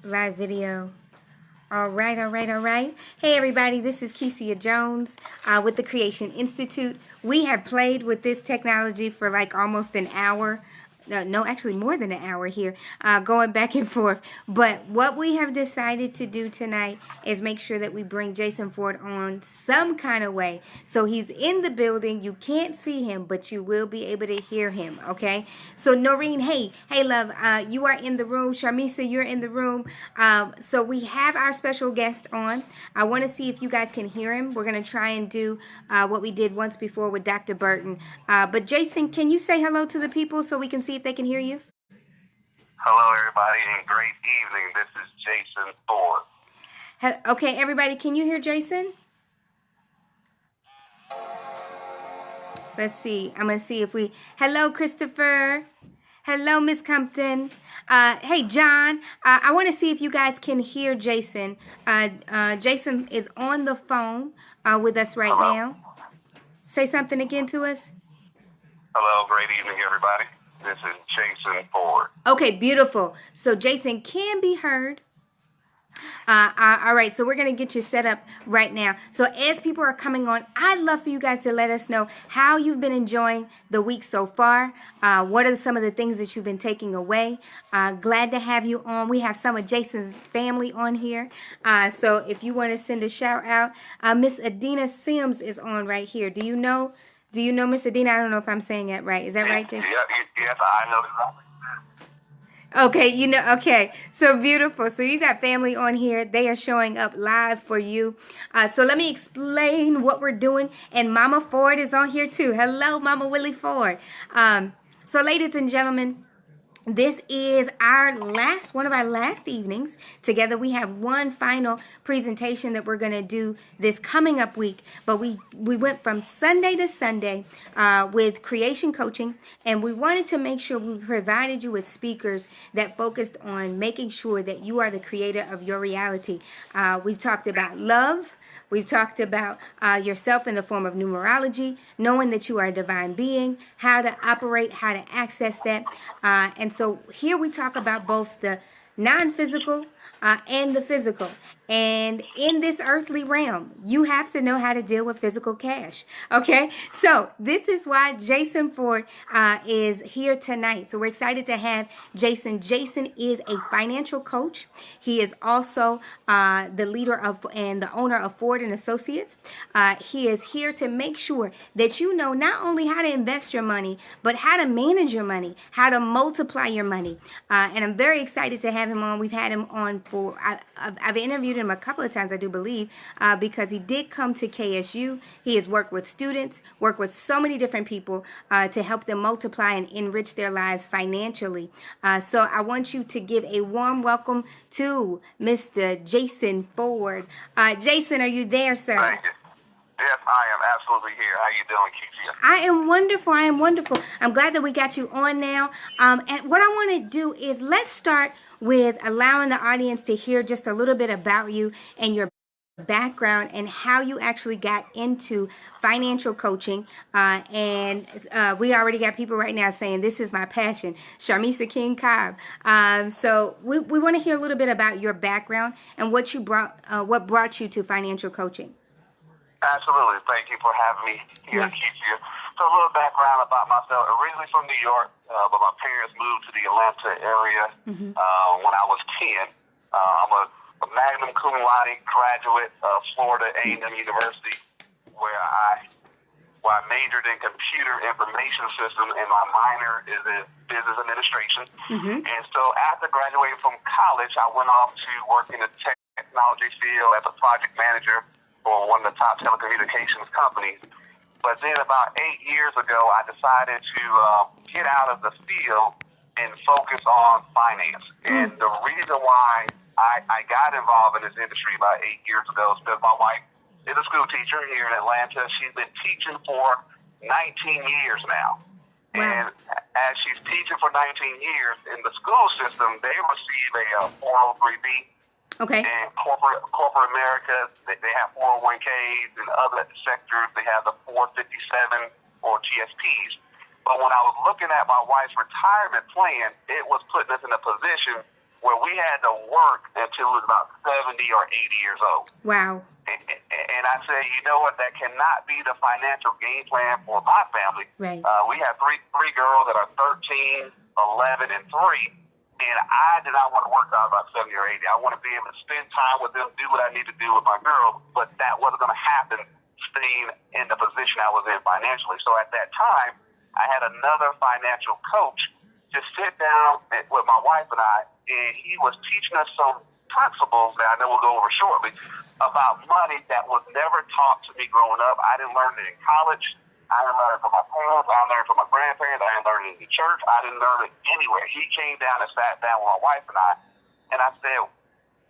Live video. All right, all right, all right. Hey, everybody, this is Kecia Jones with the Creation Institute. We have played with this technology for like almost an hour. No, actually more than an hour here, going back and forth. But what we have decided to do tonight is make sure that we bring Jason Ford on some kind of way. So he's in the building. You can't see him, but you will be able to hear him, okay? So Noreen, hey, love, you are in the room. Sharmisa, you're in the room. So we have our special guest on. I want to see if you guys can hear him. We're going to try and do what we did once before with Dr. Burton. But Jason, can you say hello to the people so we can see if they can hear you? Hello, everybody, and great evening. This is Jason Ford. Okay, everybody, can you hear Jason? Let's see. I'm going to see if we... Hello, Christopher. Hello, Miss Compton. Hey, John. I want to see if you guys can hear Jason. Jason is on the phone with us right now. Say something again to us. Hello, great evening, everybody. This is Jason Ford. Okay, beautiful. So Jason can be heard. All right, so we're going to get you set up right now. So as people are coming on, I'd love for you guys to let us know how you've been enjoying the week so far. What are some of the things that you've been taking away? Glad to have you on. We have some of Jason's family on here. So if you want to send a shout out, Miss Adina Sims is on right here. Do you know Miss Adina? I don't know if I'm saying that right. Is that right, Jason? Yes, I know exactly. Okay, okay. So beautiful. So you got family on here. They are showing up live for you. So let me explain what we're doing. And Mama Ford is on here too. Hello, Mama Willie Ford. So ladies and gentlemen, this is one of our last evenings together. We have one final presentation that we're going to do this coming up week. But we went from Sunday to Sunday with creation coaching. And we wanted to make sure we provided you with speakers that focused on making sure that you are the creator of your reality. We've talked about love. We've talked about yourself in the form of numerology, knowing that you are a divine being, how to operate, how to access that. And so here we talk about both the non-physical and the physical. And in this earthly realm, you have to know how to deal with physical cash. Okay, so this is why Jason Ford is here tonight. So we're excited to have Jason. Jason is a financial coach. He is also the leader of and the owner of Ford and Associates. He is here to make sure that you know not only how to invest your money, but how to manage your money, how to multiply your money. And I'm very excited to have him on. We've had him on for I've interviewed him a couple of times, I do believe, because he did come to KSU. He has worked with students, worked with so many different people to help them multiply and enrich their lives financially. So I want you to give a warm welcome to Mr. Jason Ford. Jason, are you there, sir? Thank you. Yes, I am absolutely here. How you doing, Kecia? I am wonderful. I am wonderful. I'm glad that we got you on now. And what I want to do is let's start with allowing the audience to hear just a little bit about you and your background and how you actually got into financial coaching. And we already got people right now saying, this is my passion. Sharmisa King Cobb. So we want to hear a little bit about your background and what brought you to financial coaching. Absolutely. Thank you for having me here, Kecia. So a little background about myself. Originally from New York, but my parents moved to the Atlanta area when I was 10. I'm a magna cum laude graduate of Florida A&M University, where I majored in computer information system, and my minor is in business administration. And so after graduating from college, I went off to work in the technology field as a project manager for one of the top telecommunications companies. But then about 8 years ago, I decided to get out of the field and focus on finance. And the reason why I got involved in this industry about 8 years ago is because my wife is a school teacher here in Atlanta. She's been teaching for 19 years now. And as she's teaching for 19 years in the school system, they receive a 403B. Okay. And corporate America, they have 401ks. In other sectors, they have the 457 or TSPs. But when I was looking at my wife's retirement plan, it was putting us in a position where we had to work until we was about 70 or 80 years old. Wow. And I said, you know what, that cannot be the financial game plan for my family. Right. We have three girls that are 13, 11, and 3. And I did not want to work out about 70 or 80. I want to be able to spend time with them, do what I need to do with my girls, but that wasn't going to happen staying in the position I was in financially. So at that time, I had another financial coach just sit down with my wife and I, and he was teaching us some principles that I know we'll go over shortly about money that was never taught to me growing up. I didn't learn it in college. I didn't learn it from my parents. I didn't learn it from my grandparents. I didn't learn it in the church. I didn't learn it anywhere. He came down and sat down with my wife and I said,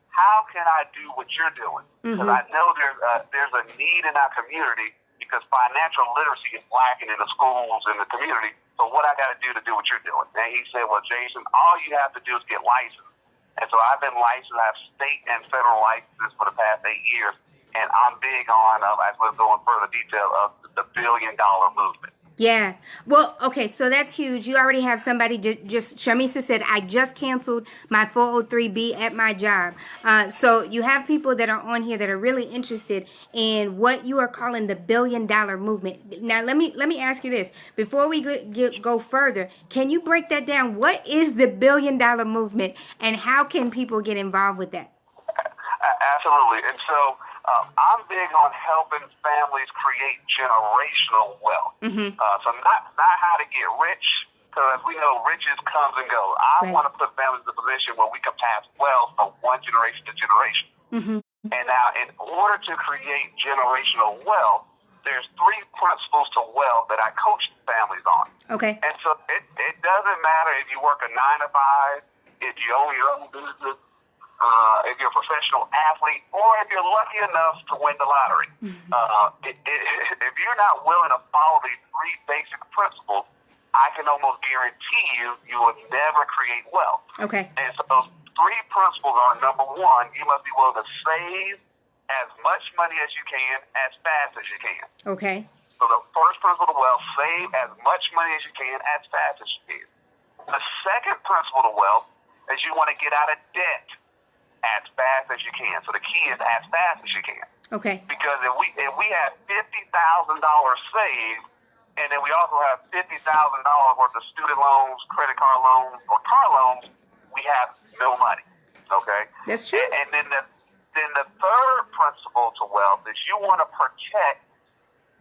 how can I do what you're doing? Because I know there's a need in our community because financial literacy is lacking in the schools and the community. So what I got to do what you're doing? And he said, well, Jason, all you have to do is get licensed. And so I've been licensed. I have state and federal licenses for the past 8 years. And I'm big on, as we'll go in further detail, of the $1 billion movement. Yeah. Well, okay, so that's huge. You already have somebody, just Shamisa said, I just canceled my 403B at my job. So you have people that are on here that are really interested in what you are calling the $1 billion movement. Now, let me ask you this. Before we go further, can you break that down? What is the $1 billion movement and how can people get involved with that? Absolutely. And so I'm big on helping families create generational wealth. So not how to get rich, because we know riches comes and goes. I want to put families in a position where we can pass wealth from one generation to generation. And now, in order to create generational wealth, there's 3 principles to wealth that I coach families on. Okay. And so it doesn't matter if you work a 9 to 5, if you own your own business, if you're a professional athlete, or if you're lucky enough to win the lottery. If you're not willing to follow these 3 basic principles, I can almost guarantee you will never create wealth. Okay. And so those 3 principles are, number 1, you must be willing to save as much money as you can as fast as you can. Okay. So the first principle of wealth, save as much money as you can as fast as you can. The second principle of wealth is you want to get out of debt as fast as you can. So the key is as fast as you can. Okay. Because if we have $50,000 saved, and then we also have $50,000 worth of student loans, credit card loans, or car loans, we have no money. Okay. That's true. And then the third principle to wealth is you want to protect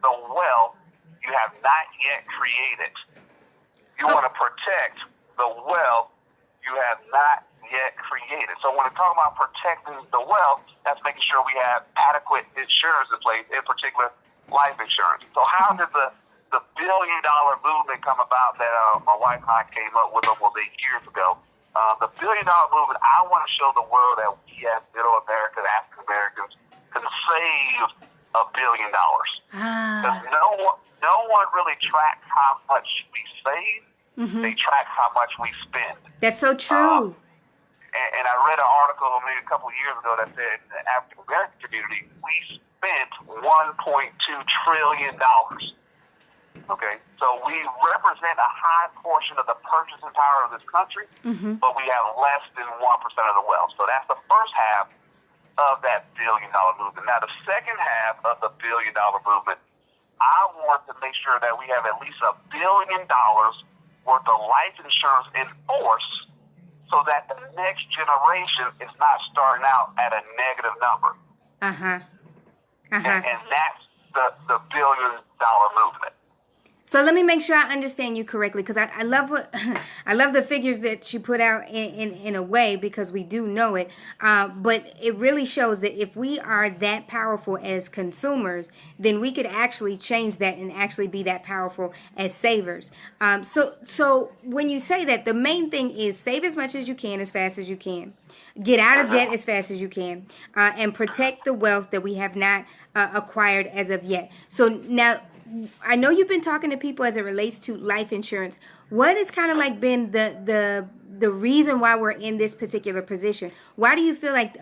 the wealth you have not yet created. You want to protect the wealth you have not yet created. So when we talk about protecting the wealth, that's making sure we have adequate insurance in place, in particular life insurance. So how did the $1 billion movement come about that my wife and I came up with almost 8 years ago? The $1 billion movement, I want to show the world that we as middle Americans, African Americans, can save $1 billion. Because no one really tracks how much we save. They track how much we spend. That's so true. And I read an article maybe a couple of years ago that said in the African American community, we spent $1.2 trillion. Okay, so we represent a high portion of the purchasing power of this country, but we have less than 1% of the wealth. So that's the first half of that $1 billion movement. Now, the second half of the $1 billion movement, I want to make sure that we have at least $1 billion worth of life insurance in force, so that the next generation is not starting out at a negative number. And that's the $1 billion movement. So let me make sure I understand you correctly, because I love I love the figures that you put out in a way, because we do know it. But it really shows that if we are that powerful as consumers, then we could actually change that and actually be that powerful as savers. So when you say that, the main thing is save as much as you can, as fast as you can. Get out of debt as fast as you can, and protect the wealth that we have not acquired as of yet. So now, I know you've been talking to people as it relates to life insurance. What has kind of like been the reason why we're in this particular position? Why do you feel like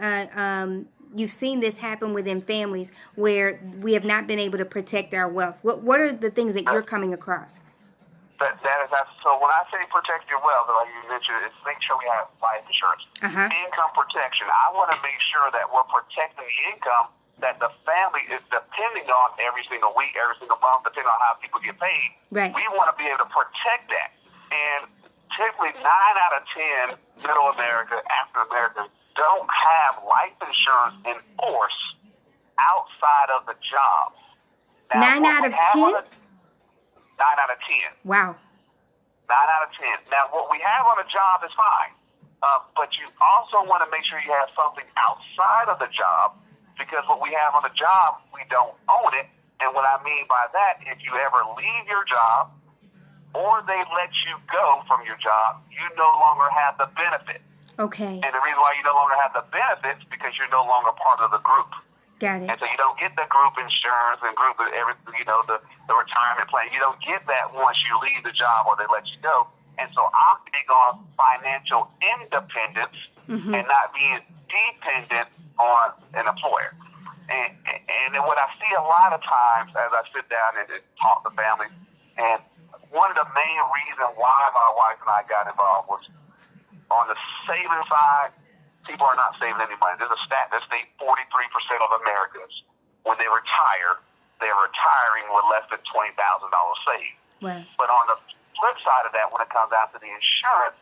you've seen this happen within families where we have not been able to protect our wealth? What are the things that you're coming across? So when I say protect your wealth, like you mentioned, it's make sure we have life insurance. Income protection. I want to make sure that we're protecting the income that the family is depending on every single week, every single month, depending on how people get paid. Right. We want to be able to protect that. And typically 9 out of 10 middle America, African Americans, don't have life insurance in force outside of the job. Now, 9 out of 10? 9 out of 10. Wow. 9 out of 10. Now, what we have on a job is fine. But you also want to make sure you have something outside of the job, because what we have on the job, we don't own it. And what I mean by that, if you ever leave your job or they let you go from your job, you no longer have the benefit. Okay. And the reason why you no longer have the benefits is because you're no longer part of the group. Got it. And so you don't get the group insurance and group everything, the retirement plan. You don't get that once you leave the job or they let you go. And so I'm big on financial independence and not being dependent on an employer. And then what I see a lot of times as I sit down and talk to families, and one of the main reasons why my wife and I got involved was on the saving side. People are not saving any money. There's a stat that states 43% of Americans, when they retire, they're retiring with less than $20,000 saved. Wow. But on the flip side of that, when it comes down to the insurance,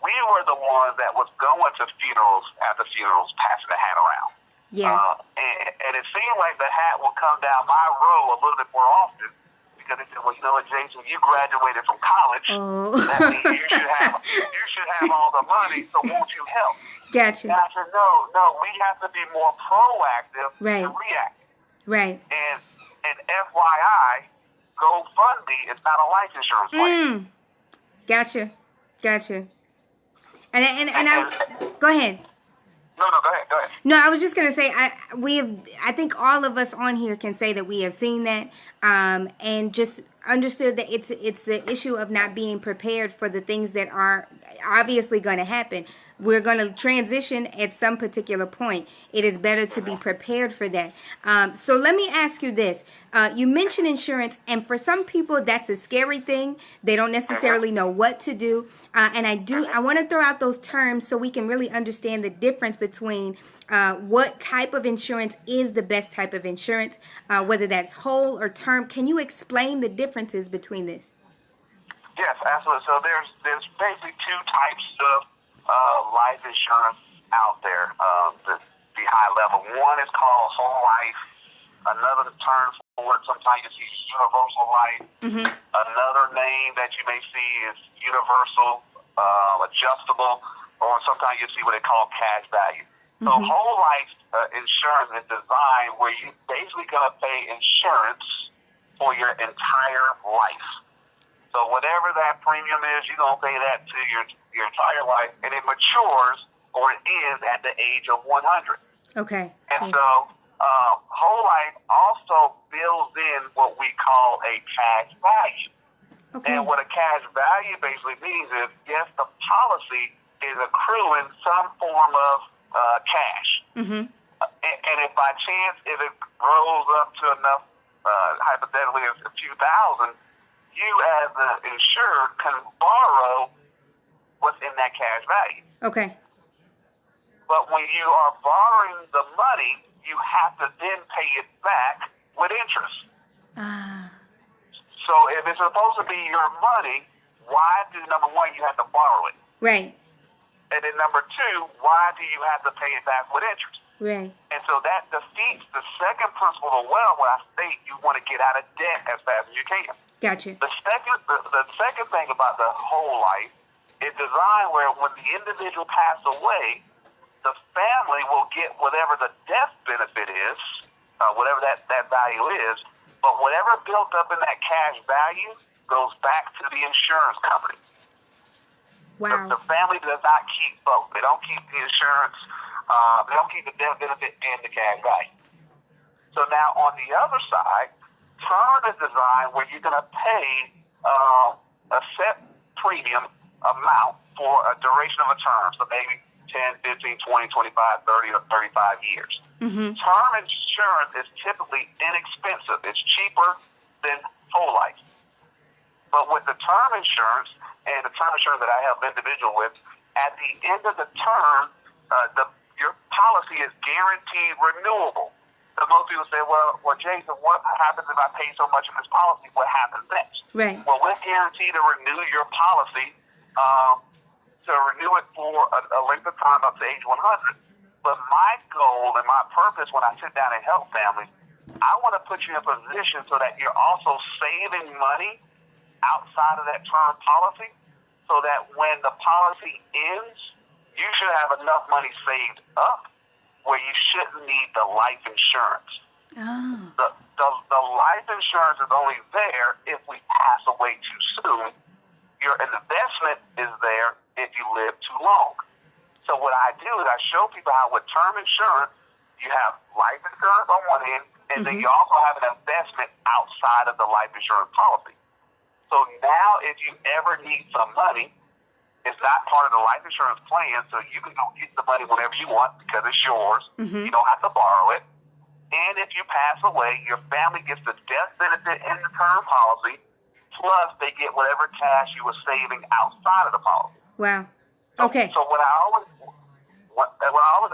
we were the ones that was going to funerals after funerals, passing the hat around. Yeah. And it seemed like the hat will come down my row a little bit more often, because they said, well, you know what, Jason, you graduated from college. Oh. That means you should have all the money, so won't you help? Gotcha. And I said, no, we have to be more proactive than reactive. Right. And FYI, GoFundMe is not a life insurance plan. Gotcha. And I go ahead. No, go ahead. No, I was just gonna say I think all of us on here can say that we have seen that, and just understood that it's the issue of not being prepared for the things that are obviously going to happen. We're going to transition at some particular point. It is better to be prepared for that. So let me ask you this. You mentioned insurance, and for some people, that's a scary thing. They don't necessarily know what to do. And I want to throw out those terms so we can really understand the difference between what type of insurance is the best type of insurance, whether that's whole or term. Can you explain the differences between this? Yes, absolutely. So there's basically two types of life insurance out there. The high level one is called whole life. Another term for it, sometimes you see universal life. Another name that you may see is universal, adjustable, or sometimes you see what they call cash value. So whole life insurance is designed where you're basically going to pay insurance for your entire life. So whatever that premium is, you're going to pay that to your entire life, and it matures or it ends at the age of 100. Okay. And so whole life also builds in what we call a cash value. Okay. And what a cash value basically means is, yes, the policy is accruing some form of cash. And if by chance, if it grows up to enough, hypothetically, a few thousand, you as the insured can borrow what's in that cash value. Okay. But when you are borrowing the money, you have to then pay it back with interest. So if it's supposed to be your money, why do, number one, you have to borrow it? Right. And then number two, why do you have to pay it back with interest? Right. And so that defeats the second principle of wealth, where I state you want to get out of debt as fast as you can. Gotcha. The second thing about the whole life is designed where when the individual passes away, the family will get whatever the death benefit is, whatever that value is, but whatever built up in that cash value goes back to the insurance company. Wow. The family does not keep both. They don't keep the insurance, they don't keep the death benefit and the cash value. So now on the other side, term is designed where you're going to pay a set premium amount for a duration of a term, so maybe 10, 15, 20, 25, 30, or 35 years. Term insurance is typically inexpensive. It's cheaper than whole life. But with the term insurance and the term insurance that I help individual with, at the end of the term, your policy is guaranteed renewable. So most people say, well, Jason, what happens if I pay so much of this policy? What happens next? Right. Well, we're guaranteed to renew your policy, to renew it for a length of time up to age 100. But my goal and my purpose when I sit down and help families, I want to put you in a position so that you're also saving money outside of that term policy, so that when the policy ends, you should have enough money saved up where you shouldn't need the life insurance. Oh. The life insurance is only there if we pass away too soon. Your investment is there if you live too long. So what I do is I show people how with term insurance, you have life insurance on one end, and then you also have an investment outside of the life insurance policy. So now if you ever need some money, it's not part of the life insurance plan, so you can go get the money whenever you want because it's yours. You don't have to borrow it. And if you pass away, your family gets the death benefit in the term policy, plus they get whatever cash you were saving outside of the policy. Wow. Okay. So what I always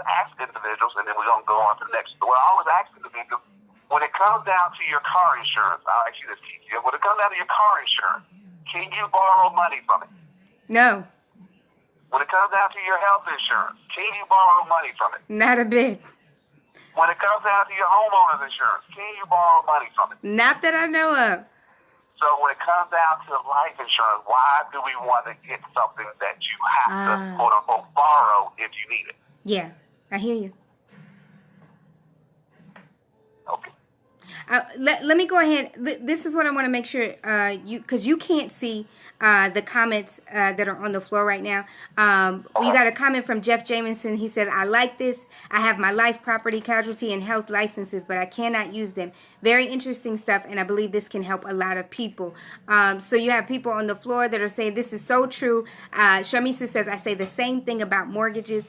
ask individuals, and then we're going to go on to the next, what I always ask individuals, when it comes down to your car insurance, I'll ask you this, Kecia, when it comes down to your car insurance, can you borrow money from it? No. When it comes down to your health insurance, can you borrow money from it? Not a bit. When it comes down to your homeowner's insurance, can you borrow money from it? Not that I know of. So when it comes down to life insurance, why do we want to get something that you have to, quote unquote, borrow if you need it? Yeah, I hear you. Okay. Let me go ahead. This is what I want to make sure because you can't see the comments that are on the floor right now. We got a comment from Jeff Jamison. He says, I like this. I have my life, property, casualty, and health licenses, but I cannot use them. Very interesting stuff, and I believe this can help a lot of people. So you have people on the floor that are saying this is so true. Shamisa says, I say the same thing about mortgages.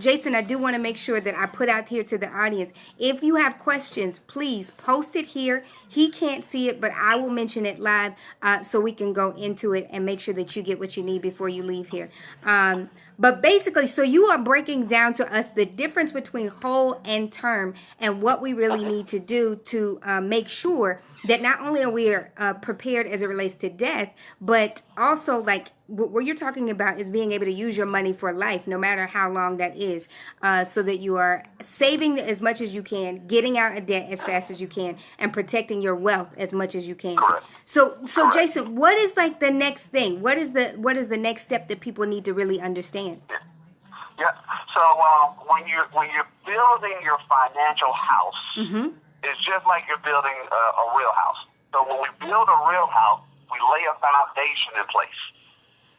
Jason, I do want to make sure that I put out here to the audience, if you have questions, please post it here. He can't see it, but I will mention it live so we can go into it and make sure that you get what you need before you leave here. But basically, so you are breaking down to us the difference between whole and term and what we really need to do to make sure that not only are we prepared as it relates to death, but also like what you're talking about is being able to use your money for life, no matter how long that is, so that you are saving as much as you can, getting out of debt as fast as you can, and protecting your wealth as much as you can. Correct. So Jason, what is like the next thing? What is the next step that people need to really understand? Yeah. So when you're building your financial house, it's just like you're building a real house. So when we build a real house, we lay a foundation in place.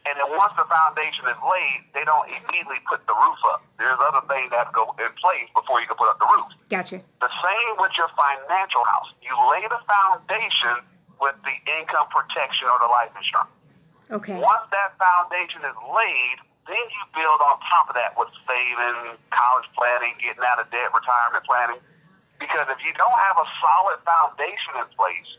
And then once the foundation is laid, they don't immediately put the roof up. There's other things that have to go in place before you can put up the roof. Gotcha. The same with your financial house. You lay the foundation with the income protection or the life insurance. Okay. Once that foundation is laid, then you build on top of that with saving, college planning, getting out of debt, retirement planning. Because if you don't have a solid foundation in place,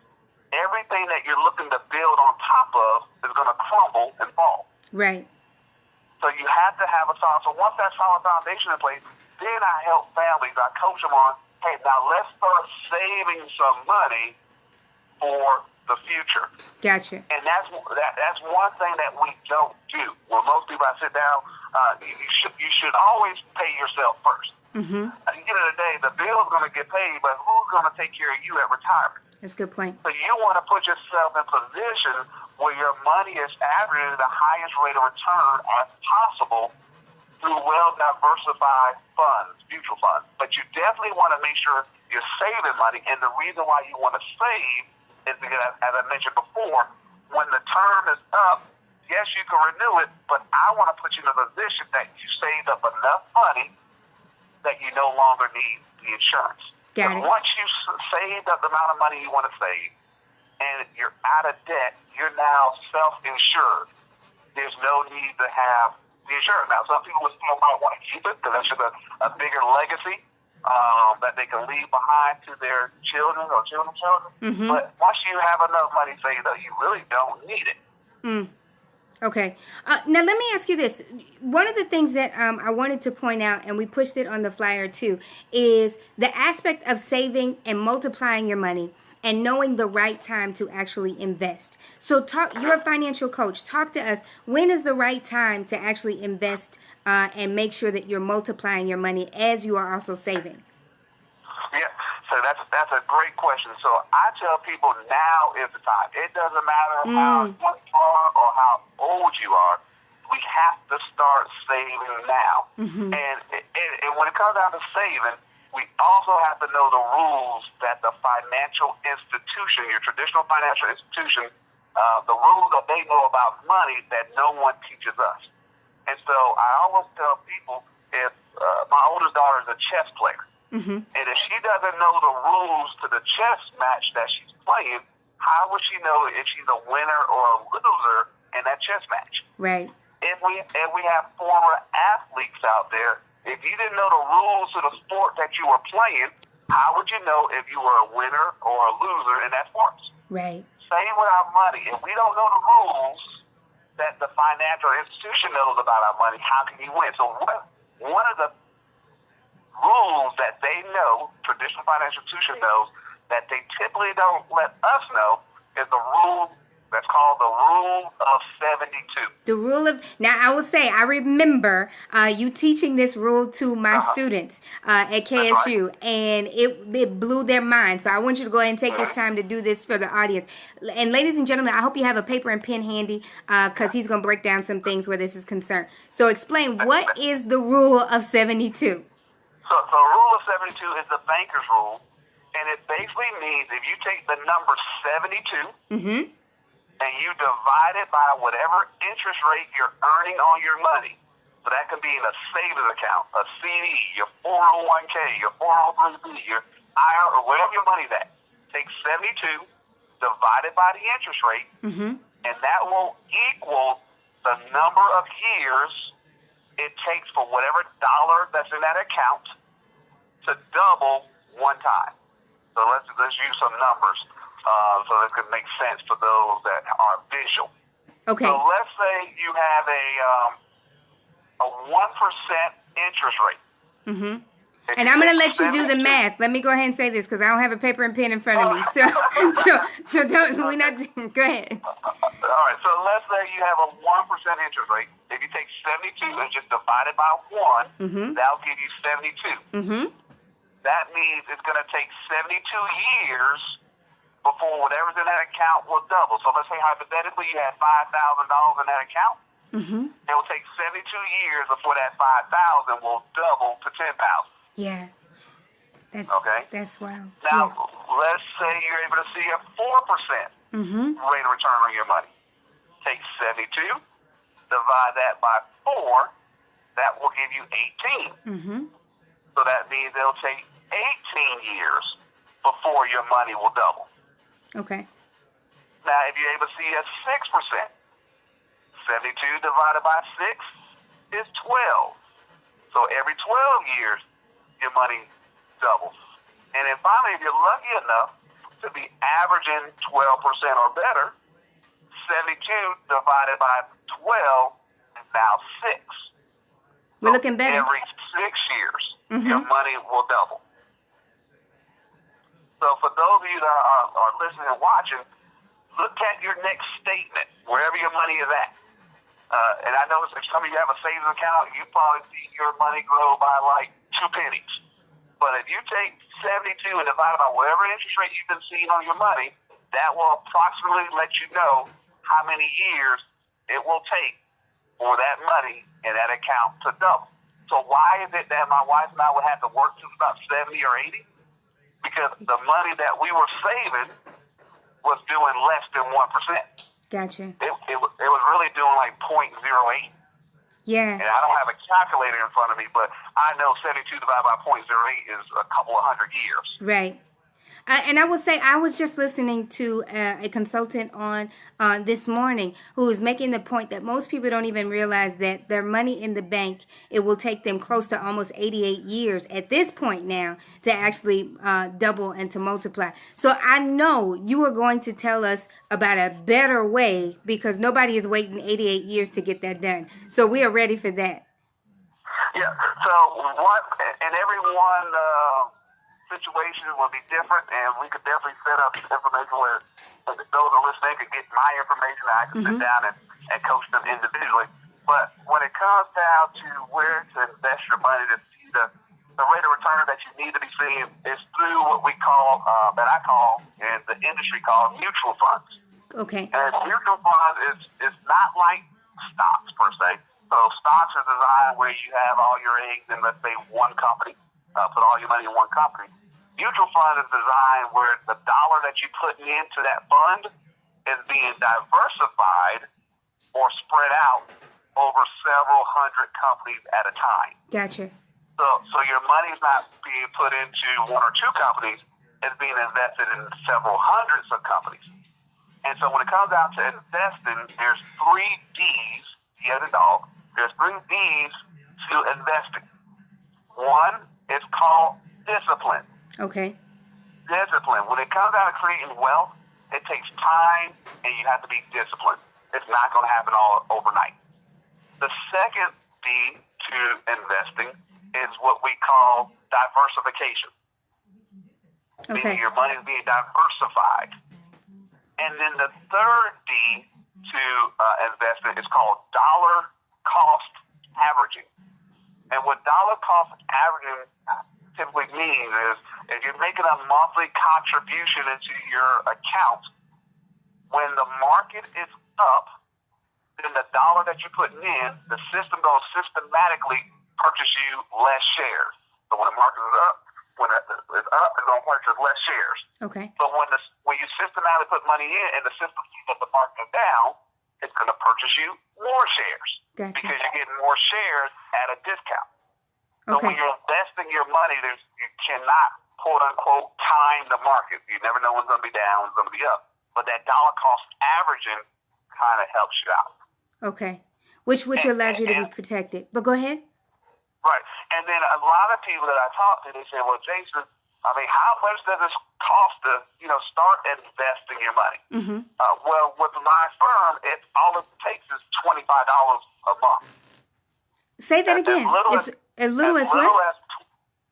everything that you're looking to build on top of is going to crumble and fall. Right. So you have to have a solid. So once that solid foundation in place, then I help families. I coach them on, hey, now let's start saving some money for the future. Gotcha. And that's one thing that we don't do. When most people I sit down, you should always pay yourself first. At the end of the day, the bill is going to get paid, but who's going to take care of you at retirement? That's a good point. So you want to put yourself in position where your money is averaging the highest rate of return as possible through well-diversified funds, mutual funds. But you definitely want to make sure you're saving money, and the reason why you want to save is because, as I mentioned before, when the term is up, yes, you can renew it, but I want to put you in a position that you saved up enough money that you no longer need the insurance. Got it. Once you've saved up the amount of money you want to save and you're out of debt, you're now self-insured. There's no need to have the insurance. Now, some people still might want to keep it because that's just a bigger legacy. that they can leave behind to their children or children's children. Mm-hmm. But once you have enough money saved up, you really don't need it. Mm. Okay. Now, let me ask you this. One of the things that I wanted to point out, and we pushed it on the flyer too, is the aspect of saving and multiplying your money and knowing the right time to actually invest. So you're a financial coach. Talk to us. When is the right time to actually invest and make sure that you're multiplying your money as you are also saving? Yeah, so that's a great question. So I tell people now is the time. It doesn't matter how young you are or how old you are. We have to start saving now. Mm-hmm. And when it comes down to saving, we also have to know the rules that the financial institution, your traditional financial institution, the rules that they know about money that no one teaches us. And so I always tell people, if my oldest daughter is a chess player, mm-hmm. and if she doesn't know the rules to the chess match that she's playing, how would she know if she's a winner or a loser in that chess match? Right. If we have former athletes out there, if you didn't know the rules to the sport that you were playing, how would you know if you were a winner or a loser in that sport? Right. Same with our money. If we don't know the rules that the financial institution knows about our money, how can you win? So one of the rules that they know, traditional financial institution knows, that they typically don't let us know is the rule that's called the Rule of 72. The rule of, now I will say, I remember you teaching this rule to my students at KSU, right. And it blew their mind. So I want you to go ahead and take this time to do this for the audience. And ladies and gentlemen, I hope you have a paper and pen handy because he's going to break down some things where this is concerned. So explain, what is the Rule of 72? So Rule of 72 is the banker's rule, and it basically means if you take the number 72, mm-hmm. and you divide it by whatever interest rate you're earning on your money. So that could be in a savings account, a CD, your 401k, your 403b, your IRA, or whatever your money's at. Take 72, divide it by the interest rate, mm-hmm. and that will equal the number of years it takes for whatever dollar that's in that account to double one time. So let's use some numbers. So it could make sense for those that are visual. Okay. So let's say you have a 1% interest rate. Mm-hmm. And I'm going to let you do the math. Let me go ahead and say this because I don't have a paper and pen in front of me. So don't, we're not, go ahead. All right. So let's say you have a 1% interest rate. If you take 72 and just divide it by 1, mm-hmm. that'll give you 72. Mm-hmm. That means it's going to take 72 years before whatever's in that account will double. So let's say hypothetically you had $5,000 in that account. Mm-hmm. It will take 72 years before that 5,000 will double to 10,000. Yeah. That's wild. Now, let's say you're able to see a 4% mm-hmm. rate of return on your money. Take 72, divide that by 4, that will give you 18. Mm-hmm. So that means it'll take 18 years before your money will double. Okay. Now, if you're able to see a 6%, 72 divided by 6 is 12. So every 12 years, your money doubles. And then finally, if you're lucky enough to be averaging 12% or better, 72 divided by 12 is now 6. We're looking better. Every 6 years, mm-hmm. your money will double. So for those of you that are listening and watching, look at your next statement, wherever your money is at. And I know if some of you have a savings account, you probably see your money grow by like 2 pennies. But if you take 72 and divide it by whatever interest rate you've been seeing on your money, that will approximately let you know how many years it will take for that money in that account to double. So why is it that my wife and I would have to work till about 70 or 80? Because the money that we were saving was doing less than 1%. Gotcha. It was really doing like 0.08. Yeah. And I don't have a calculator in front of me, but I know 72 divided by 0.08 is a couple of hundred years. Right. And I will say, I was just listening to a consultant on this morning who was making the point that most people don't even realize that their money in the bank, it will take them close to almost 88 years at this point now to actually double and to multiply. So I know you are going to tell us about a better way, because nobody is waiting 88 years to get that done. So we are ready for that. Yeah. So and everyone situation will be different, and we could definitely set up information where those are listening could get my information. I can sit down and coach them individually. But when it comes down to where to invest your money, to see the rate of return that you need to be seeing is through what we call, that I call, and the industry calls mutual funds. Okay. And mutual funds is not like stocks per se. So stocks are designed where you have all your eggs in, let's say, one company. Put all your money in one company. Mutual fund is designed where the dollar that you put into that fund is being diversified or spread out over several hundred companies at a time. Gotcha. So your money's not being put into one or two companies; it's being invested in several hundreds of companies. And so when it comes down to investing, there's 3 D's. D as in dog. There's 3 D's to investing. One, it's called discipline. Okay. Discipline. When it comes down to creating wealth, it takes time and you have to be disciplined. It's not going to happen all overnight. The second D to investing is what we call diversification. Okay. Meaning your money is being diversified. And then the third D to investing is called dollar cost averaging. And what dollar cost averaging typically means is if you're making a monthly contribution into your account, when the market is up, then the dollar that you're putting in, the system goes systematically purchase you less shares. So when the market is up, it's going to purchase less shares. Okay. But when you systematically put money in and the system sees that the market is down, it's going to purchase you more shares. Gotcha. Because you're getting more shares at a discount. So when you're investing your money, you cannot, quote unquote, time the market. You never know when it's going to be down, when it's going to be up. But that dollar cost averaging kind of helps you out. Okay. Which allows you to be protected. But go ahead. Right. And then a lot of people that I talk to, they say, well, Jason, I mean, how much does this cost to, start investing your money? Mm-hmm. Well, with my firm, all it takes is $25 a month. Say that again. As little as what?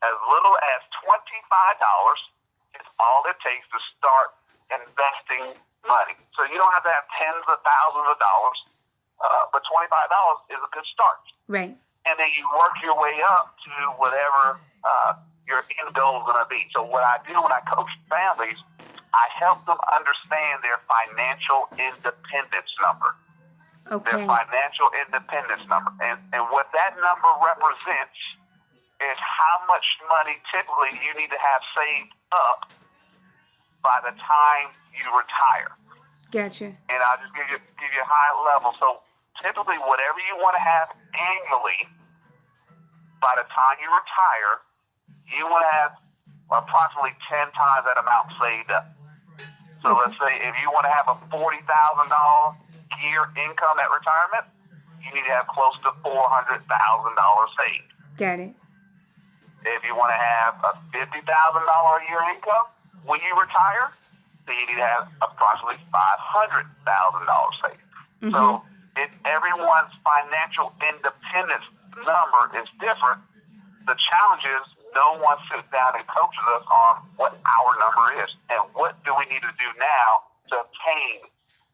As little as $25 is all it takes to start investing money. So you don't have to have tens of thousands of dollars, but $25 is a good start. Right. And then you work your way up to whatever your end goal is going to be. So what I do when I coach families, I help them understand their financial independence number. Okay. Their financial independence number. And what that number represents is how much money typically you need to have saved up by the time you retire. Gotcha. And I'll just give you a high level. So typically whatever you want to have annually, by the time you retire, you want to have approximately 10 times that amount saved up. So let's say if you want to have a $40,000 year income at retirement, you need to have close to $400,000 saved. Got it. If you want to have a $50,000 a year income when you retire, then you need to have approximately $500,000 saved. Mm-hmm. So everyone's financial independence number is different. The challenge is no one sits down and coaches us on what our number is and what do we need to do now to obtain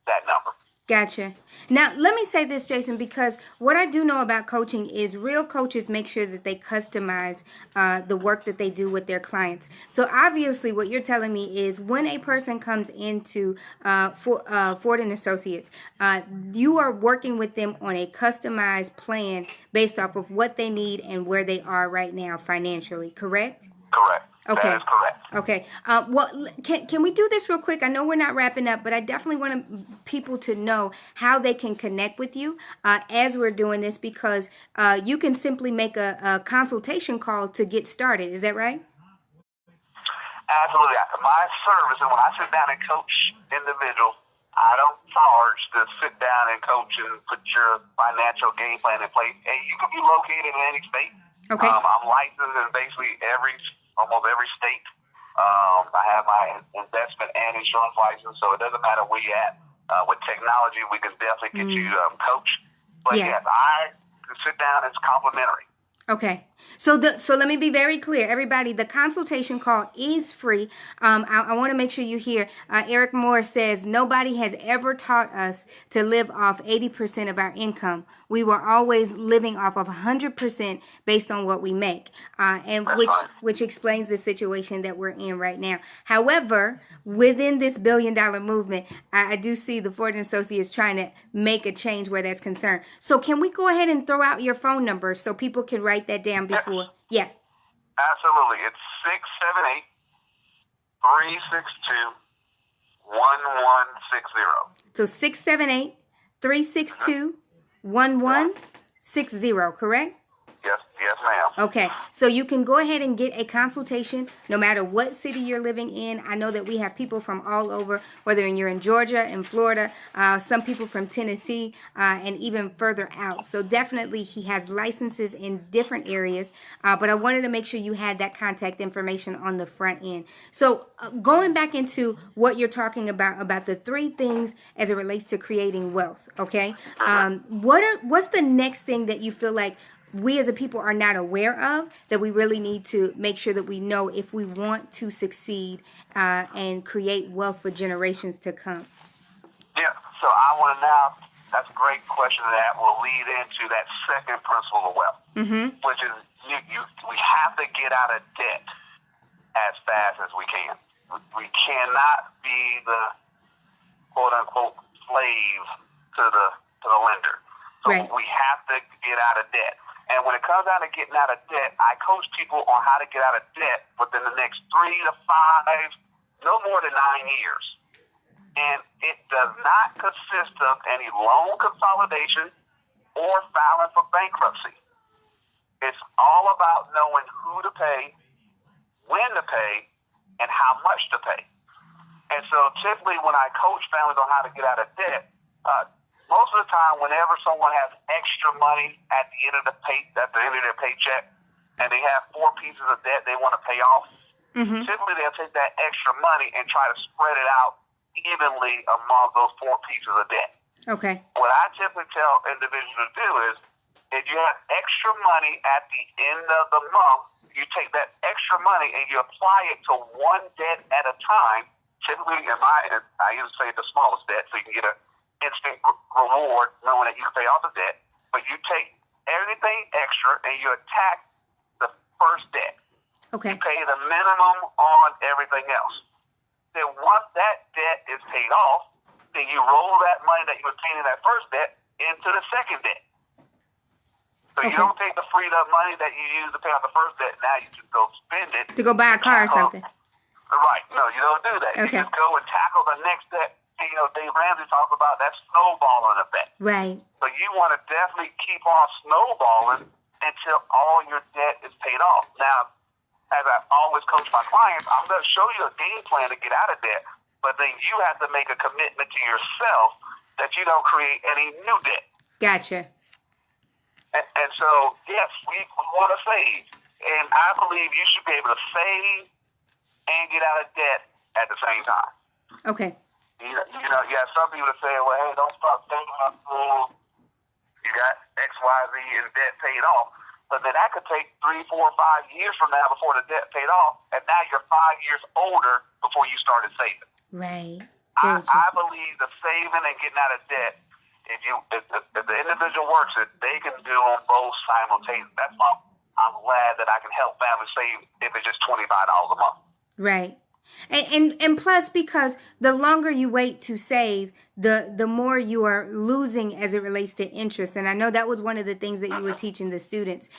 that number. Gotcha. Now, let me say this, Jason, because what I do know about coaching is real coaches make sure that they customize the work that they do with their clients. So obviously what you're telling me is when a person comes into Ford and Associates, you are working with them on a customized plan based off of what they need and where they are right now financially, correct? Correct. Okay. That is correct. Okay. Well, can we do this real quick? I know we're not wrapping up, but I definitely want people to know how they can connect with you as we're doing this, because you can simply make a consultation call to get started. Is that right? Absolutely. My service, and when I sit down and coach individuals, I don't charge to sit down and coach and put your financial game plan in place. And you can be located in any state. Okay. I'm licensed in basically almost every state. I have my investment and insurance license, so it doesn't matter where you're at. With technology, we can definitely get you coached. But yes, I can sit down. It's complimentary. Okay. So let me be very clear, everybody. The consultation call is free. I want to make sure you hear. Eric Moore says nobody has ever taught us to live off 80% of our income. We were always living off of 100% based on what we make, and which explains the situation that we're in right now. However, within this $1 billion movement, I do see the Ford and Associates trying to make a change where that's concerned. So can we go ahead and throw out your phone number so people can write that down before? Yeah. Absolutely. It's 678-362-1160. So 678-362-1160, correct? Yes, ma'am. Okay, so you can go ahead and get a consultation no matter what city you're living in. I know that we have people from all over, whether you're in Georgia, in Florida, some people from Tennessee, and even further out. So definitely he has licenses in different areas, but I wanted to make sure you had that contact information on the front end. So going back into what you're talking about the 3 things as it relates to creating wealth, okay? What's the next thing that you feel like we as a people are not aware of that we really need to make sure that we know if we want to succeed and create wealth for generations to come? Yeah, so I want to now, that's a great question that will lead into that second principle of wealth, which is we have to get out of debt as fast as we can. We cannot be the quote-unquote slave to the lender. So we have to get out of debt. And when it comes down to getting out of debt, I coach people on how to get out of debt within the next 3 to 5, no more than 9 years. And it does not consist of any loan consolidation or filing for bankruptcy. It's all about knowing who to pay, when to pay, and how much to pay. And so typically when I coach families on how to get out of debt, most of the time, whenever someone has extra money at the end of their paycheck, and they have 4 pieces of debt they want to pay off, typically they'll take that extra money and try to spread it out evenly among those 4 pieces of debt. Okay. What I typically tell individuals to do is, if you have extra money at the end of the month, you take that extra money and you apply it to one debt at a time. Typically, I usually say the smallest debt, so you can get an instant reward knowing that you can pay off the debt, but you take everything extra and you attack the first debt. Okay. You pay the minimum on everything else. Then once that debt is paid off, then you roll that money that you were paying in that first debt into the second debt. So you don't take the freed up money that you used to pay off the first debt, now you just go spend it. To go buy a car or something. Right. No, you don't do that. Okay. You just go and tackle the next debt. You know, Dave Ramsey talks about that snowballing effect. Right. So you want to definitely keep on snowballing until all your debt is paid off. Now, as I always coach my clients, I'm going to show you a game plan to get out of debt, but then you have to make a commitment to yourself that you don't create any new debt. Gotcha. And so, yes, we want to save. And I believe you should be able to save and get out of debt at the same time. Okay. You know, you have some people that say, well, hey, don't stop saving up school. You got X, Y, Z in debt paid off. But then that could take 3, 4, 5 years from now before the debt paid off. And now you're 5 years older before you started saving. Right. I believe the saving and getting out of debt, if the individual works it, they can do them both simultaneously. That's why I'm glad that I can help families save if it's just $25 a month. Right. And plus, because the longer you wait to save, the more you are losing as it relates to interest. And I know that was one of the things that you were teaching the students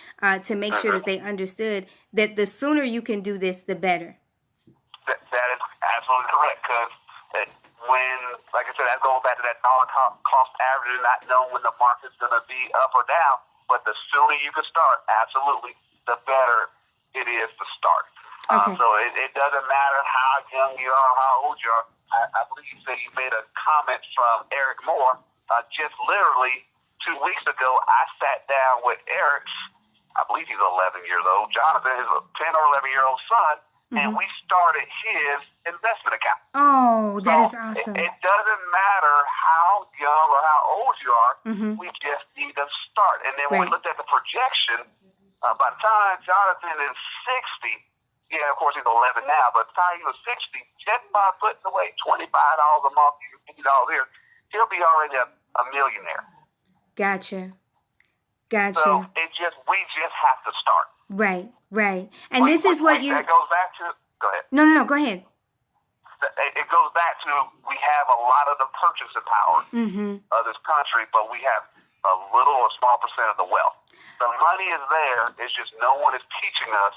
to make sure that they understood that the sooner you can do this, the better. That is absolutely correct. Because when, like I said, that's going back to that dollar cost average and not knowing when the market's going to be up or down. But the sooner you can start, absolutely, the better it is to start. Okay. So it doesn't matter how young you are, how old you are. I believe you said you made a comment from Eric Moore. Just literally 2 weeks ago, I sat down with Eric's, I believe he's 11 years old, Jonathan, his 10 or 11-year-old son, and we started his investment account. Oh, that is So awesome. It doesn't matter how young or how old you are. We just need to start. And then when we looked at the projection, by the time Jonathan is 60, yeah, of course he's 11 now, but by the time he was 60, just by putting away $25 a month, $50 a year, he'll be already a millionaire. Gotcha. So we just have to start. Right. And this is what you... That goes back to... Go ahead. No, go ahead. It goes back to we have a lot of the purchasing power of this country, but we have a little or small percent of the wealth. The money is there. It's just no one is teaching us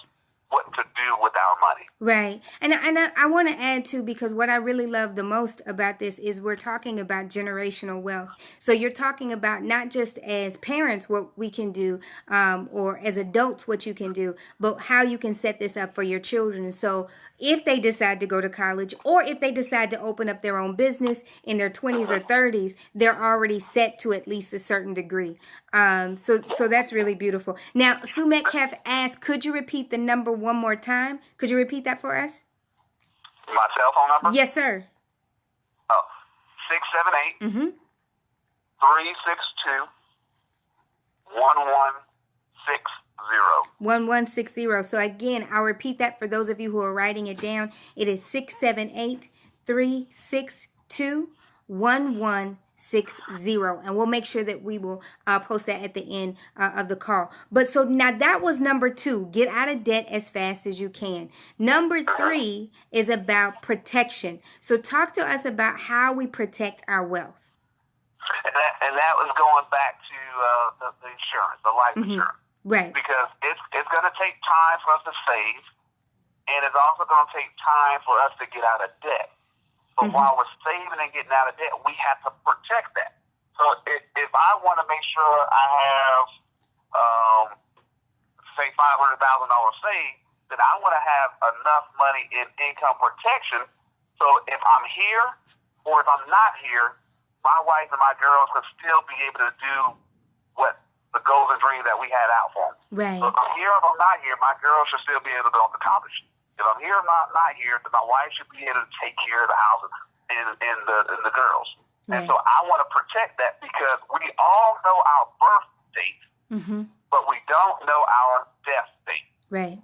what to do with our money. Right. And I want to add too, because what I really love the most about this is we're talking about generational wealth. So you're talking about not just as parents what we can do, or as adults what you can do, but how you can set this up for your children. So if they decide to go to college, or if they decide to open up their own business in their 20s or 30s, they're already set to at least a certain degree. So that's really beautiful. Now, Sue Metcalf asked, could you repeat the number one more time? Could you repeat that for us? My cell phone number? Yes, sir. 678 362 1160. 1160. So again, I'll repeat that for those of you who are writing it down. It is 678-362-1160. And we'll make sure that we will post that at the end of the call. But so now that was number 2. Get out of debt as fast as you can. Number 3 is about protection. So talk to us about how we protect our wealth. And that was going back to the insurance, the life insurance. Right. Because it's going to take time for us to save, and it's also going to take time for us to get out of debt. But while we're saving and getting out of debt, we have to protect that. So if I want to make sure I have, say, $500,000 saved, then I want to have enough money in income protection. So if I'm here or if I'm not here, my wife and my girls can still be able to do what the goals and dreams that we had out for them. Right. So if I'm here or if I'm not here, my girls should still be able to go to college. If I'm here or not here, then my wife should be able to take care of the house and the girls. Right. And so I want to protect that because we all know our birth date, but we don't know our death date. Right.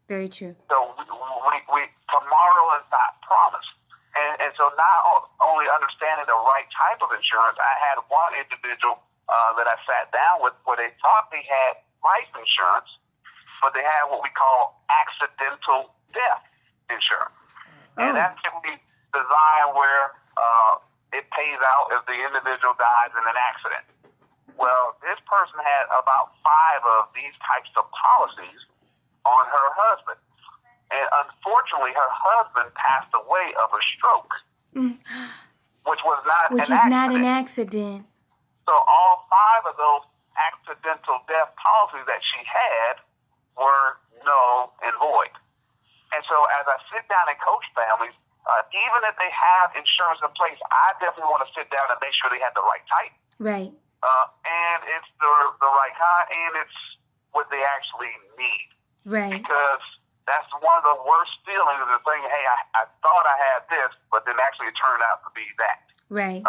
Very true. So we tomorrow is not promised. And so not only understanding the right type of insurance, I had one individual that I sat down with where they thought they had life insurance, but they had what we call accidental death insurance. And that's typically designed where it pays out if the individual dies in an accident. Well, this person had about 5 of these types of policies on her husband. And unfortunately, her husband passed away of a stroke, which was not an accident. Not an accident. So all 5 of those accidental death policies that she had were null and void. And so as I sit down and coach families, even if they have insurance in place, I definitely want to sit down and make sure they have the right type. Right. And it's the right kind, and it's what they actually need. Right. Because that's one of the worst feelings is the thing, hey, I thought I had this, but then actually it turned out to be that. Right.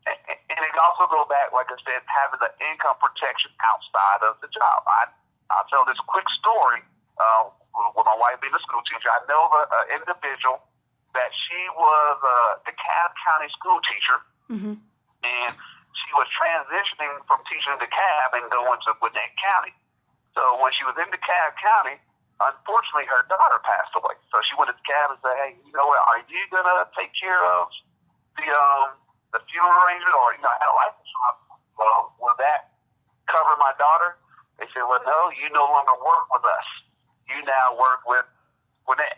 And it also goes back, like I said, having the income protection outside of the job. I'll tell this quick story. With my wife being a school teacher, I know of an individual that she was a DeKalb County school teacher, and she was transitioning from teaching in DeKalb and going to Gwinnett County. So when she was in DeKalb County, unfortunately, her daughter passed away. So she went to DeKalb and said, hey, you know what, are you going to take care of the funeral arrangement? Or, I had a life insurance. Well, will that cover my daughter? They said, well, no, you no longer work with us. You now work with Gwinnett.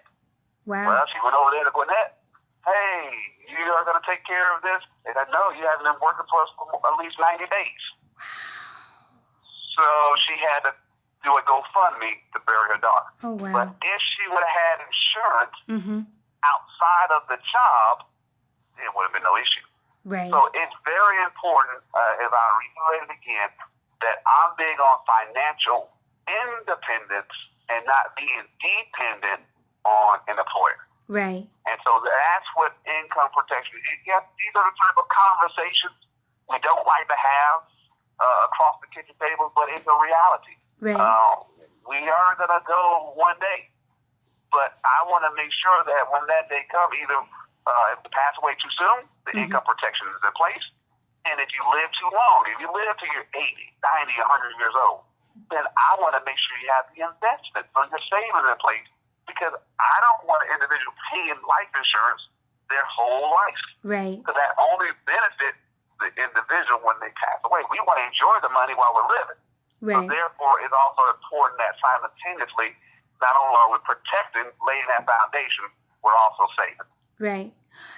Wow. Well, she went over there to Gwinnett. Hey, you are going to take care of this? They said, no, you haven't been working for us for at least 90 days. Wow. So she had to do a GoFundMe to bury her daughter. Oh, wow. But if she we would have had insurance Mm-hmm. outside of the job, it would have been no issue. Right. So it's very important, as I reiterate it again, that I'm big on financial independence and not being dependent on an employer. Right. And so that's what income protection is. Yes, these are the type of conversations we don't like to have across the kitchen table, but it's a reality. Right. We are going to go one day, but I want to make sure that when that day comes, either if you pass away too soon, the Mm-hmm. income protection is in place. And if you live too long, if you live till you're 80, 90, 100 years old, then I want to make sure you have the investment so your savings in place, because I don't want an individual paying life insurance their whole life. Right. Because that only benefits the individual when they pass away. We want to enjoy the money while we're living. Right. So therefore, it's also important that simultaneously, not only are we protecting, laying that foundation, we're also saving. Right.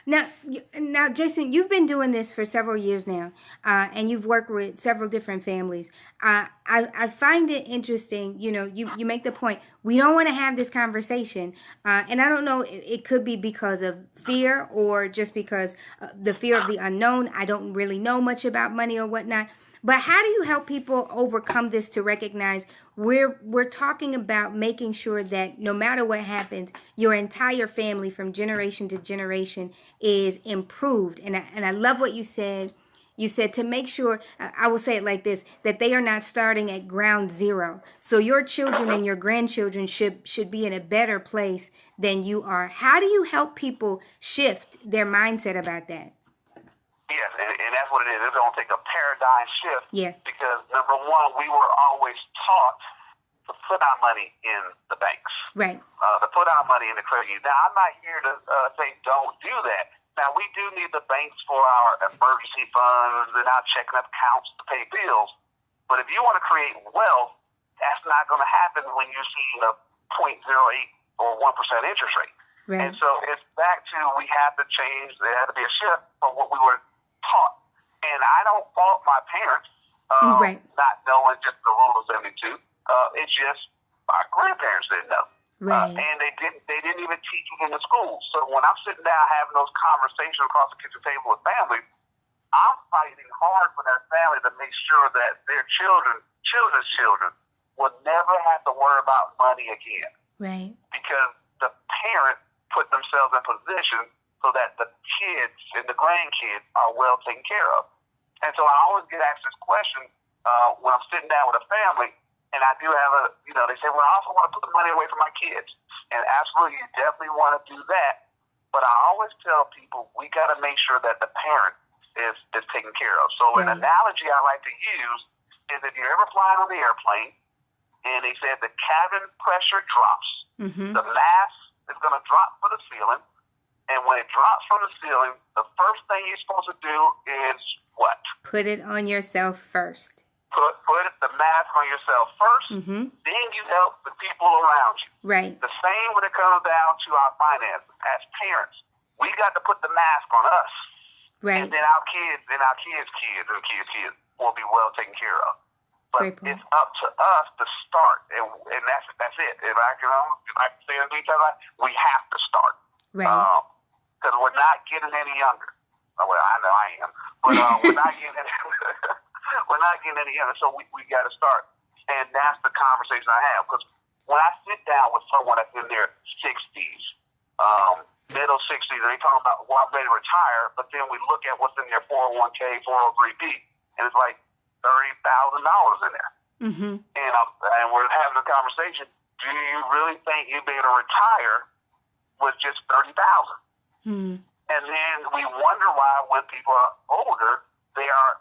Now, Jason, you've been doing this for several years now, and you've worked with several different families. I find it interesting. You know, you make the point, we don't want to have this conversation, and I don't know, it could be because of fear or just because the fear of the unknown. I don't really know much about money or whatnot. But how do you help people overcome this to recognize we're talking about making sure that no matter what happens, your entire family from generation to generation is improved? And I love what you said. You said to make sure, I will say it like this, that they are not starting at ground zero. So your children and your grandchildren should be in a better place than you are. How do you help people shift their mindset about that? Yes, and that's what it is. It's going to take a paradigm shift. Yeah. Because, number one, we were always taught to put our money in the banks. Right. To put our money in the credit union. Now, I'm not here to say don't do that. Now, we do need the banks for our emergency funds and our checking accounts to pay bills. But if you want to create wealth, that's not going to happen when you're seeing a 0.08 or 1% interest rate. Right. And so it's back to we have to change. There had to be a shift from what we were taught. And I don't fault my parents Right. not knowing just the rule of 72. It's just my grandparents didn't know. Right. And they didn't even teach it in the schools. So when I'm sitting down having those conversations across the kitchen table with families, I'm fighting hard for that family to make sure that their children's children will never have to worry about money again. Right. Because the parent put themselves in position so that the kids and the grandkids are well taken care of. And so I always get asked this question when I'm sitting down with a family, and I do have they say, well, I also want to put the money away for my kids. And absolutely, you definitely want to do that. But I always tell people, we got to make sure that the parent is taken care of. So an analogy I like to use is if you're ever flying on the airplane, and they said the cabin pressure drops, the mask is going to drop for the ceiling. And when it drops from the ceiling, the first thing you're supposed to do is what? Put it on yourself first. Put the mask on yourself first. Then you help the people around you. Right. The same when it comes down to our finances. As parents, we got to put the mask on us. Right. And then our kids and our kids' kids and kids' will be well taken care of. But it's up to us to start. And that's it. If I can say it each other, we have to start. Right. Because we're not getting any younger. Well, I know I am, but we're not getting any younger. So we got to start, and that's the conversation I have. Because when I sit down with someone that's in their 60s, middle 60s, and they talk about, well, I'm ready to retire, but then we look at what's in their 401k, 403b, and it's like $30,000 in there. And we're having a conversation. Do you really think you'd be able to retire with just $30,000? And then we wonder why when people are older, they are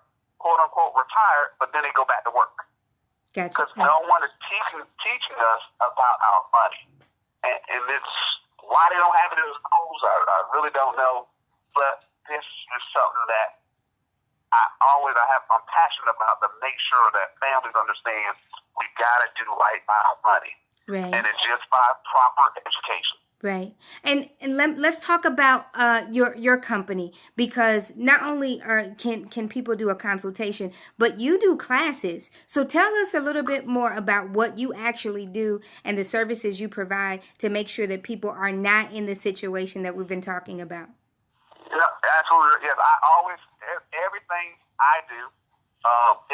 quote unquote retired, but then they go back to work. Gotcha. Because no one is teaching us about our money. And it's why they don't have it in the schools, I really don't know. But this is something that I'm passionate about, to make sure that families understand we got to do right by our money. Right. And it's just by proper education. Right. And let's talk about your company, because not only can people do a consultation, but you do classes. So tell us a little bit more about what you actually do and the services you provide to make sure that people are not in the situation that we've been talking about. Yeah, absolutely. Yes, I always everything I do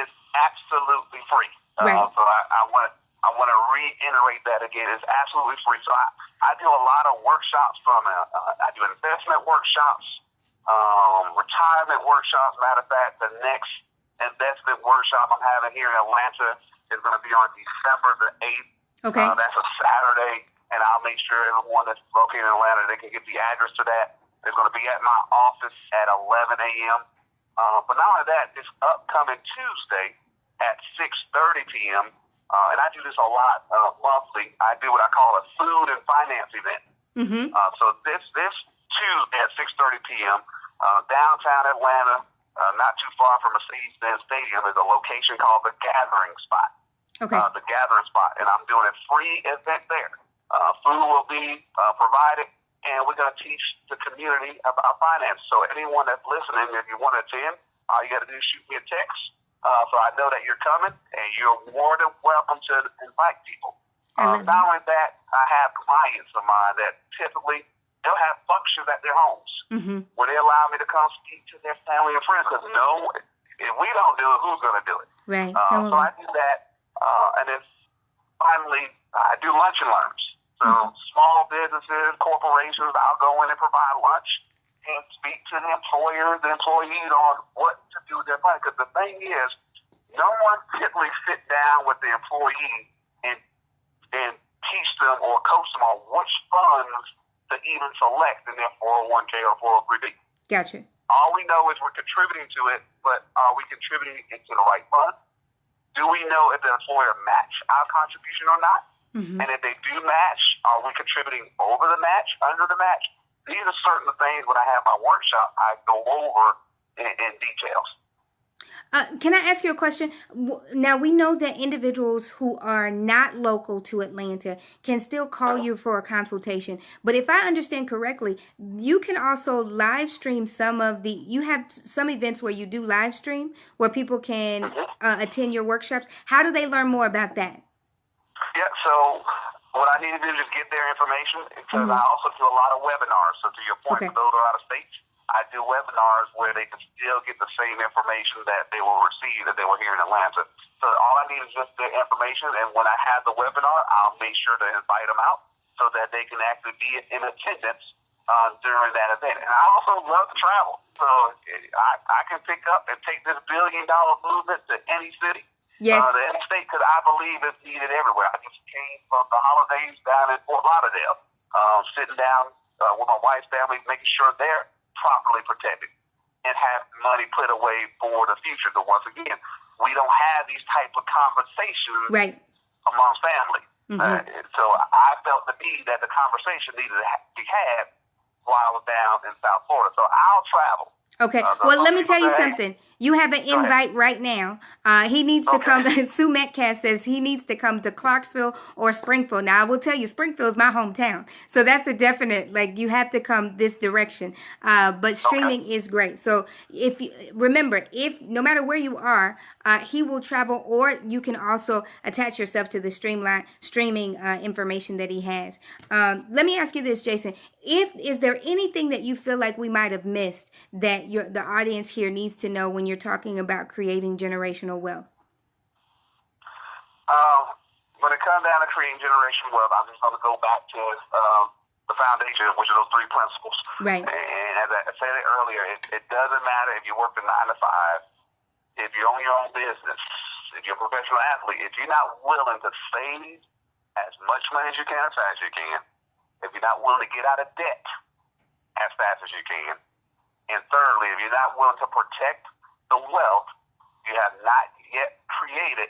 is absolutely free. Right. So I want to reiterate that again. It's absolutely free. So I do a lot of workshops I do investment workshops, retirement workshops. Matter of fact, the next investment workshop I'm having here in Atlanta is going to be on December the 8th. Okay. That's a Saturday, and I'll make sure everyone that's located in Atlanta, they can get the address to that. It's going to be at my office at 11 a.m. But not only that, this upcoming Tuesday at 6:30 p.m., and I do this a lot monthly, I do what I call a food and finance event. Mm-hmm. So this Tuesday at 6:30 p.m., downtown Atlanta, not too far from Mercedes-Benz Stadium, is a location called the Gathering Spot. Okay. The Gathering Spot, and I'm doing a free event there. Food will be provided, and we're going to teach the community about finance. So anyone that's listening, if you want to attend, all you got to do is shoot me a text, so I know that you're coming, and you're more than welcome to invite people. Not only that, I have clients of mine that typically they'll have functions at their homes where they allow me to come speak to their family and friends, because if we don't do it, who's going to do it? Right. So I do that, and then finally I do lunch and learns. So small businesses, corporations, I'll go in and provide lunch and speak to the employers, the employees on what to do with their money. Because the thing is, no one typically sit down with the employee and teach them or coach them on which funds to even select in their 401k or 403b. Gotcha. All we know is we're contributing to it, but are we contributing into the right fund? Do we know if the employer match our contribution or not? And if they do match, are we contributing over the match, under the match? These are certain things when I have my workshop, I go over in details. Can I ask you a question? Now, we know that individuals who are not local to Atlanta can still call you for a consultation. But if I understand correctly, you can also live stream you have some events where you do live stream, where people can attend your workshops. How do they learn more about that? Yeah, so what I need to do is get their information, because I also do a lot of webinars. So to your point, for those who are out of state, I do webinars where they can still get the same information that they will receive if they were here in Atlanta. So all I need is just their information, and when I have the webinar, I'll make sure to invite them out so that they can actually be in attendance during that event. And I also love to travel. So I can pick up and take this $1 billion movement to any city. Yes. The any state, because I believe it's needed everywhere. I just came from the holidays down in Fort Lauderdale, sitting down with my wife's family, making sure they're properly protected and have money put away for the future. But once again, we don't have these type of conversations amongst family. So I felt the need that the conversation needed to be had while I was down in South Florida. So I'll travel. Okay. Well, let me tell you something. You have an invite right now. He needs to come. Sue Metcalf says he needs to come to Clarksville or Springfield. Now, I will tell you, Springfield is my hometown. So that's a definite, you have to come this direction. But streaming is great. So remember, no matter where you are, he will travel, or you can also attach yourself to the streaming information that he has. Let me ask you this, Jason. Is there anything that you feel like we might have missed that the audience here needs to know when you're talking about creating generational wealth? When it comes down to creating generational wealth, I'm just going to go back to the foundation, which are those 3 principles. Right. And as I said earlier, it doesn't matter if you work a 9 to 5, if you own your own business, if you're a professional athlete, if you're not willing to save as much money as you can, as fast as you can, if you're not willing to get out of debt as fast as you can, and thirdly, if you're not willing to protect the wealth you have not yet created,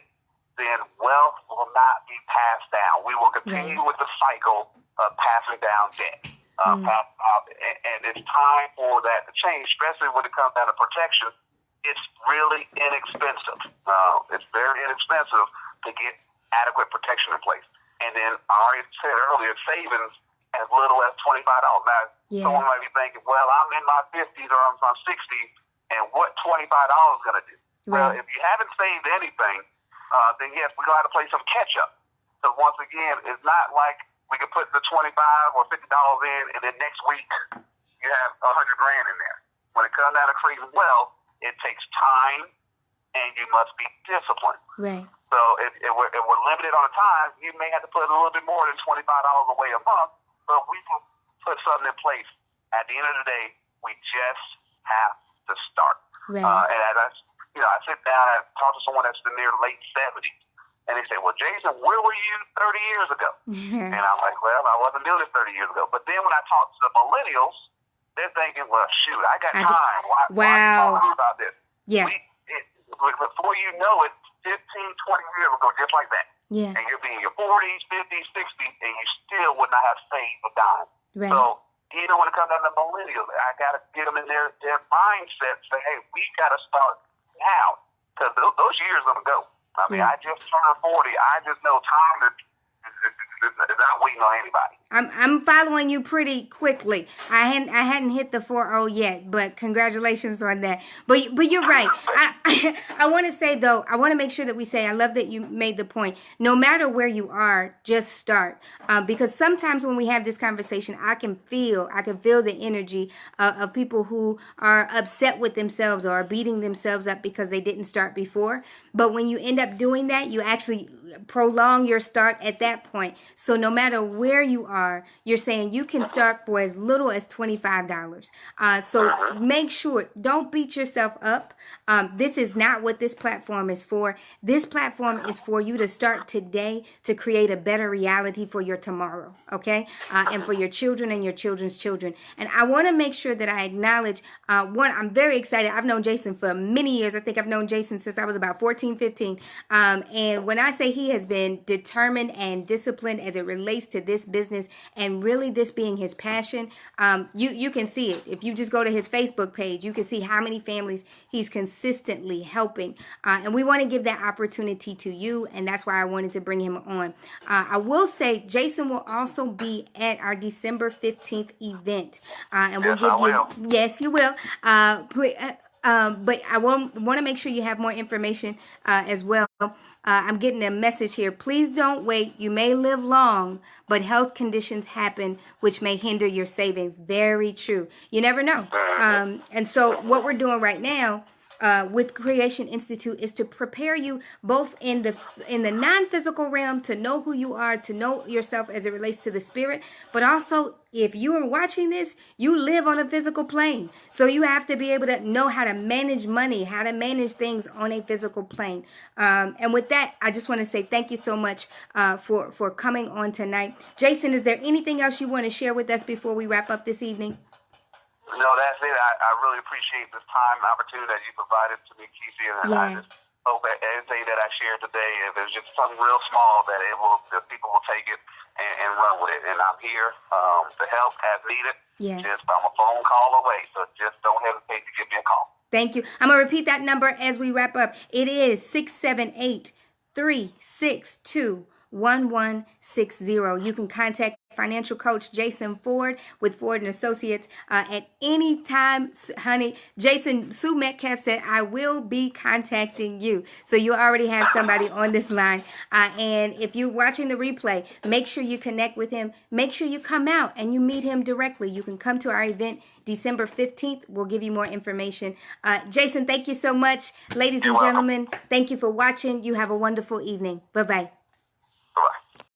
then wealth will not be passed down. We will continue with the cycle of passing down debt. And it's time for that to change, especially when it comes down to protection. It's really inexpensive. It's very inexpensive to get adequate protection in place. And then I already said earlier, savings as little as $25. Now, Yeah. someone might be thinking, well, I'm in my 50s or I'm 60s, and what $25 going to do? Right. Well, if you haven't saved anything, then yes, we're going to have to play some catch up. So once again, it's not like we can put the $25 or $50 in, and then next week you have $100,000 in there. When it comes down to creating wealth, it takes time, and you must be disciplined. Right. So if we're limited on the time, you may have to put a little bit more than $25 away a month, but we can put something in place. At the end of the day, we just have to start. Right. And as I sit down and talk to someone that's in their late 70s, and they say, well, Jason, where were you 30 years ago? And I'm like, well, I wasn't doing this 30 years ago. But then when I talk to the millennials, they're thinking, well, shoot, I got time. Why are you talking about this? Yeah. Before you know it, 15, 20 years will go just like that. Yeah. And you'll be in your 40s, 50s, 60s, and you still would not have saved a dime. Right. So even when it comes down to millennials, I got to get them in their mindset, say, hey, we got to start now, because those years are going to go. I mean, I just turned 40. I just know time is not waiting on anybody. I'm following you pretty quickly. I hadn't hit the 40 yet, but congratulations on that. But you're right. I want to say though, I want to make sure that we say, I love that you made the point. No matter where you are, just start. Because sometimes when we have this conversation, I can feel the energy of people who are upset with themselves or are beating themselves up because they didn't start before. But when you end up doing that, you actually prolong your start at that point. So no matter where you are, you're saying you can start for as little as $25. So make sure, don't beat yourself up. This is not what this platform is for. This platform is for you to start today to create a better reality for your tomorrow, okay? And for your children and your children's children. And I want to make sure that I acknowledge, one, I'm very excited. I've known Jason for many years. I think I've known Jason since I was about 14, 15. And when I say he has been determined and disciplined as it relates to this business and really this being his passion, you can see it. If you just go to his Facebook page, you can see how many families he's consistently helping. And we want to give that opportunity to you, and that's why I wanted to bring him on. I will say Jason will also be at our December 15th event. And we'll give you, yes, you will. Please, but I want to make sure you have more information as well. I'm getting a message here. Please don't wait. You may live long, but health conditions happen which may hinder your savings. Very true. You never know. And so what we're doing right now with Creation Institute is to prepare you both in the non-physical realm to know who you are, to know yourself as it relates to the spirit, but also if you are watching this, you live on a physical plane. So you have to be able to know how to manage money, how to manage things on a physical plane. And with that, I just want to say thank you so much for coming on tonight. Jason, is there anything else you want to share with us before we wrap up this evening? No, that's it. I really appreciate this time and opportunity that you provided to me, Kecia, and I just hope that everything that I shared today, if it's just something real small, that people will take it and run with it. And I'm here to help as needed. Just I'm a phone call away, so just don't hesitate to give me a call. Thank you. I'm going to repeat that number as we wrap up. It is 678-362-1160. You can contact financial coach Jason Ford with Ford and Associates at any time, honey. Sue Metcalf said, I will be contacting you. So you already have somebody on this line. And if you're watching the replay, make sure you connect with him. Make sure you come out and you meet him directly. You can come to our event December 15th. We'll give you more information. Jason, thank you so much. Ladies and gentlemen, thank you for watching. You have a wonderful evening. Bye-bye. Bye-bye.